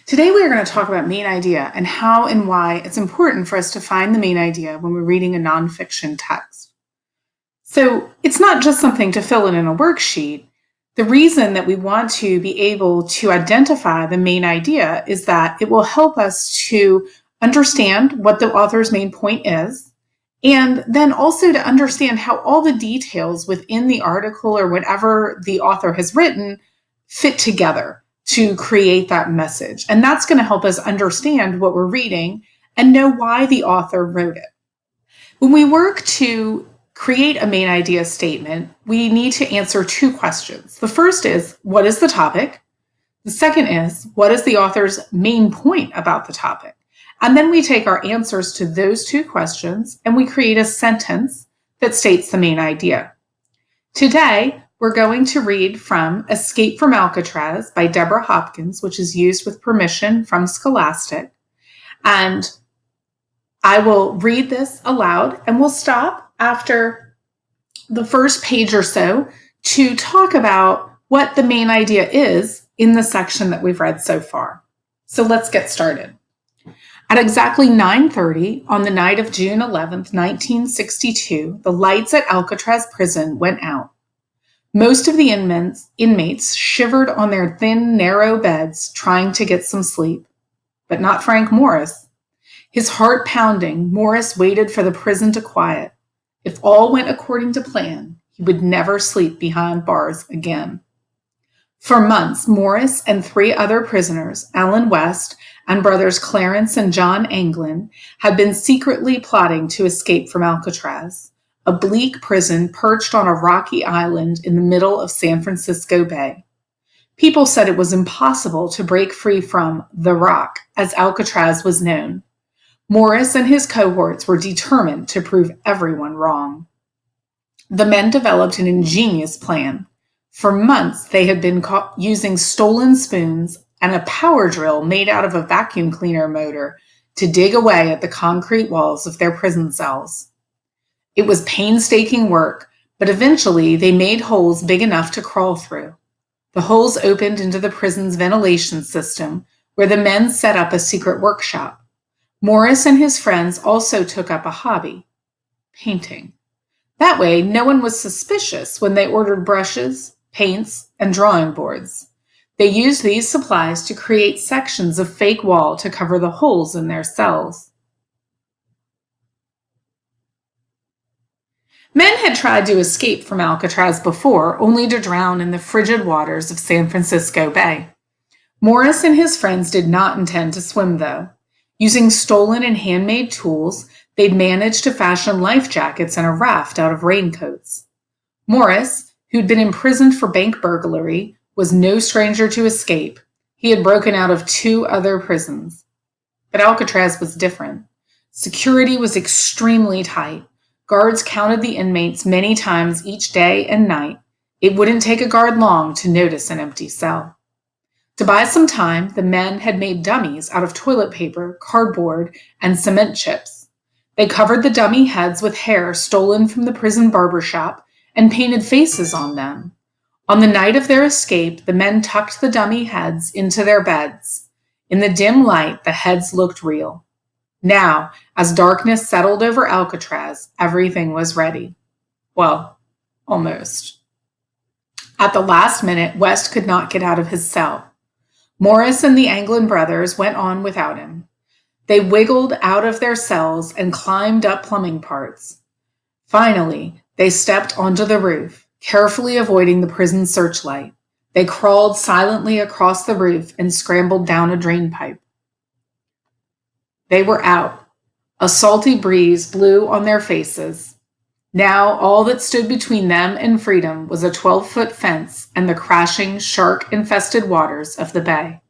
Today we are going to talk about main idea and how and why it's important for us to find the main idea when we're reading a nonfiction text. So it's not just something to fill in a worksheet. The reason that we want to be able to identify the main idea is that it will help us to understand what the author's main point is, and then also to understand how all the details within the article or whatever the author has written fit together to create that message. And that's going to help us understand what we're reading and know why the author wrote it. When we work to create a main idea statement, we need to answer two questions. The first is, what is the topic? The second is, what is the author's main point about the topic? And then we take our answers to those two questions and we create a sentence that states the main idea. Today, we're going to read from Escape from Alcatraz by Deborah Hopkins, which is used with permission from Scholastic. And I will read this aloud and we'll stop after the first page or so to talk about what the main idea is in the section that we've read so far. So let's get started. At exactly 9:30 on the night of June 11th, 1962, the lights at Alcatraz prison went out. Most of the inmates shivered on their thin, narrow beds, trying to get some sleep. But not Frank Morris. His heart pounding, Morris waited for the prison to quiet. If all went according to plan, he would never sleep behind bars again. For months, Morris and three other prisoners, Alan West and brothers Clarence and John Anglin, had been secretly plotting to escape from Alcatraz, a bleak prison perched on a rocky island in the middle of San Francisco Bay. People said it was impossible to break free from the Rock, as Alcatraz was known. Morris and his cohorts were determined to prove everyone wrong. The men developed an ingenious plan. For months, they had been caught using stolen spoons and a power drill made out of a vacuum cleaner motor to dig away at the concrete walls of their prison cells. It was painstaking work, but eventually they made holes big enough to crawl through. The holes opened into the prison's ventilation system, where the men set up a secret workshop. Morris and his friends also took up a hobby: painting. That way, no one was suspicious when they ordered brushes, paints, and drawing boards. They used these supplies to create sections of fake wall to cover the holes in their cells. Men had tried to escape from Alcatraz before, only to drown in the frigid waters of San Francisco Bay. Morris and his friends did not intend to swim, though. Using stolen and handmade tools, they'd managed to fashion life jackets and a raft out of raincoats. Morris, who'd been imprisoned for bank burglary, was no stranger to escape. He had broken out of two other prisons. But Alcatraz was different. Security was extremely tight. Guards counted the inmates many times each day and night. It wouldn't take a guard long to notice an empty cell. To buy some time, the men had made dummies out of toilet paper, cardboard, and cement chips. They covered the dummy heads with hair stolen from the prison barbershop and painted faces on them. On the night of their escape, the men tucked the dummy heads into their beds. In the dim light, the heads looked real. Now, as darkness settled over Alcatraz, everything was ready. Well, almost. At the last minute, West could not get out of his cell. Morris and the Anglin brothers went on without him. They wiggled out of their cells and climbed up plumbing parts. Finally, they stepped onto the roof, carefully avoiding the prison searchlight. They crawled silently across the roof and scrambled down a drain pipe. They were out. A salty breeze blew on their faces. Now all that stood between them and freedom was a 12-foot fence and the crashing, shark-infested waters of the bay.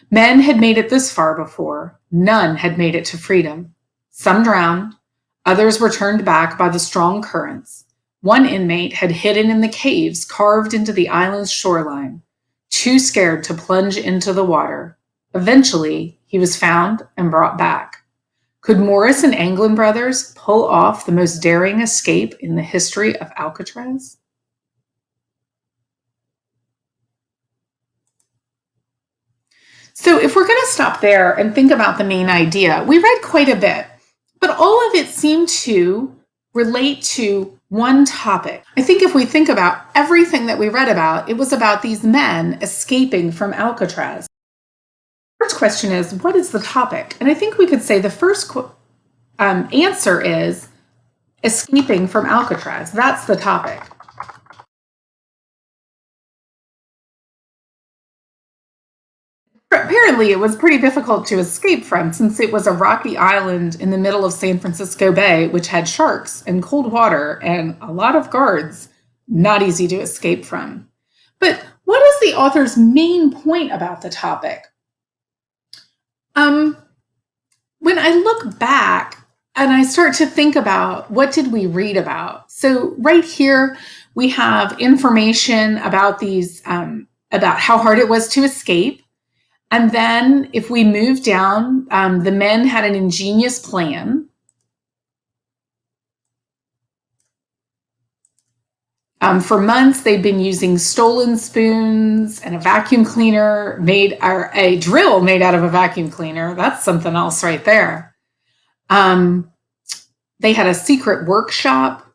Men had made it this far before. None had made it to freedom. Some drowned. Others were turned back by the strong currents. One inmate had hidden in the caves carved into the island's shoreline, too scared to plunge into the water. Eventually, he was found and brought back. Could Morris and Anglin brothers pull off the most daring escape in the history of Alcatraz? So if we're going to stop there and think about the main idea, we read quite a bit, but all of it seemed to relate to one topic. I think if we think about everything that we read about, it was about these men escaping from Alcatraz. The first question is, what is the topic? And I think we could say the first answer is escaping from Alcatraz. That's the topic. Apparently, it was pretty difficult to escape from since it was a rocky island in the middle of San Francisco Bay, which had sharks and cold water and a lot of guards. Not easy to escape from. But what is the author's main point about the topic? When I look back and I start to think about what did we read about? So right here, we have information about these, about how hard it was to escape. And then if we move down, the men had an ingenious plan. For months, they'd been using stolen spoons and a vacuum cleaner or a drill made out of a vacuum cleaner. That's something else right there. They had a secret workshop.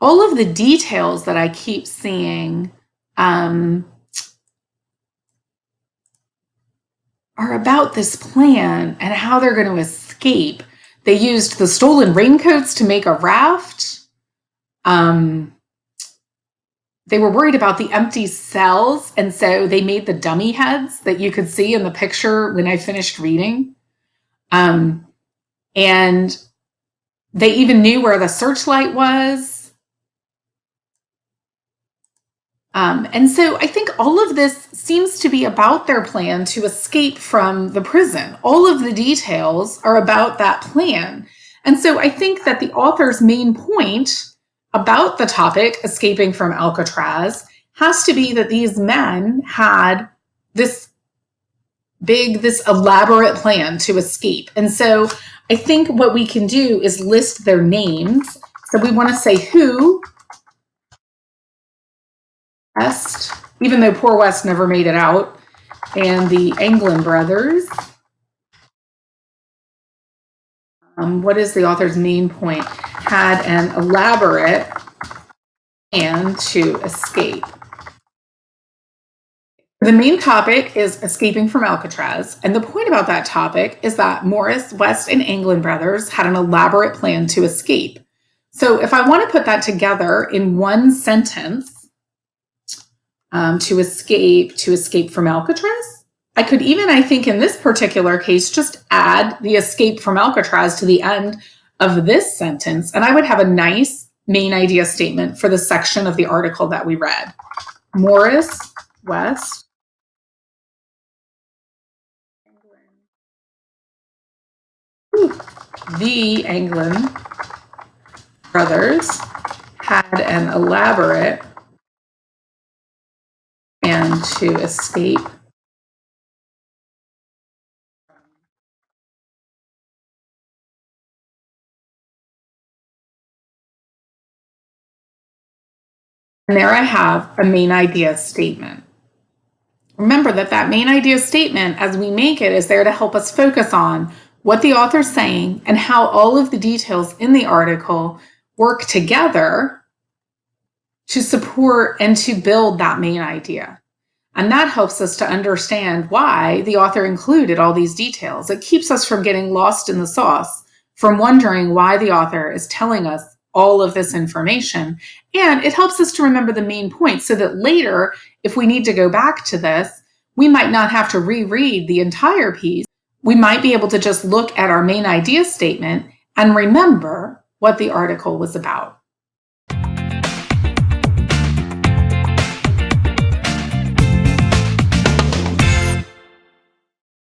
All of the details that I keep seeing are about this plan and how they're going to escape. They used the stolen raincoats to make a raft. They were worried about the empty cells, and so they made the dummy heads that you could see in the picture when I finished reading. And they even knew where the searchlight was. And so I think all of this seems to be about their plan to escape from the prison. All of the details are about that plan. And so I think that the author's main point about the topic, escaping from Alcatraz, has to be that these men had this elaborate plan to escape. And so I think what we can do is list their names. So we want to say who, West, even though poor West never made it out, and the Anglin brothers. What is the author's main point? Had an elaborate plan to escape. The main topic is escaping from Alcatraz, and the point about that topic is that Morris, West, and Anglin brothers had an elaborate plan to escape. So if I want to put that together in one sentence, to escape from Alcatraz, I could even, I think in this particular case, just add the escape from Alcatraz to the end of this sentence, and I would have a nice main idea statement for the section of the article that we read. Morris, West, the Anglin brothers had an elaborate plan to escape and there I have a main idea statement. Remember that main idea statement, as we make it, is there to help us focus on what the author's saying and how all of the details in the article work together to support and to build that main idea. And that helps us to understand why the author included all these details. It keeps us from getting lost in the sauce, from wondering why the author is telling us all of this information. And it helps us to remember the main point so that later, if we need to go back to this, we might not have to reread the entire piece. We might be able to just look at our main idea statement and remember what the article was about.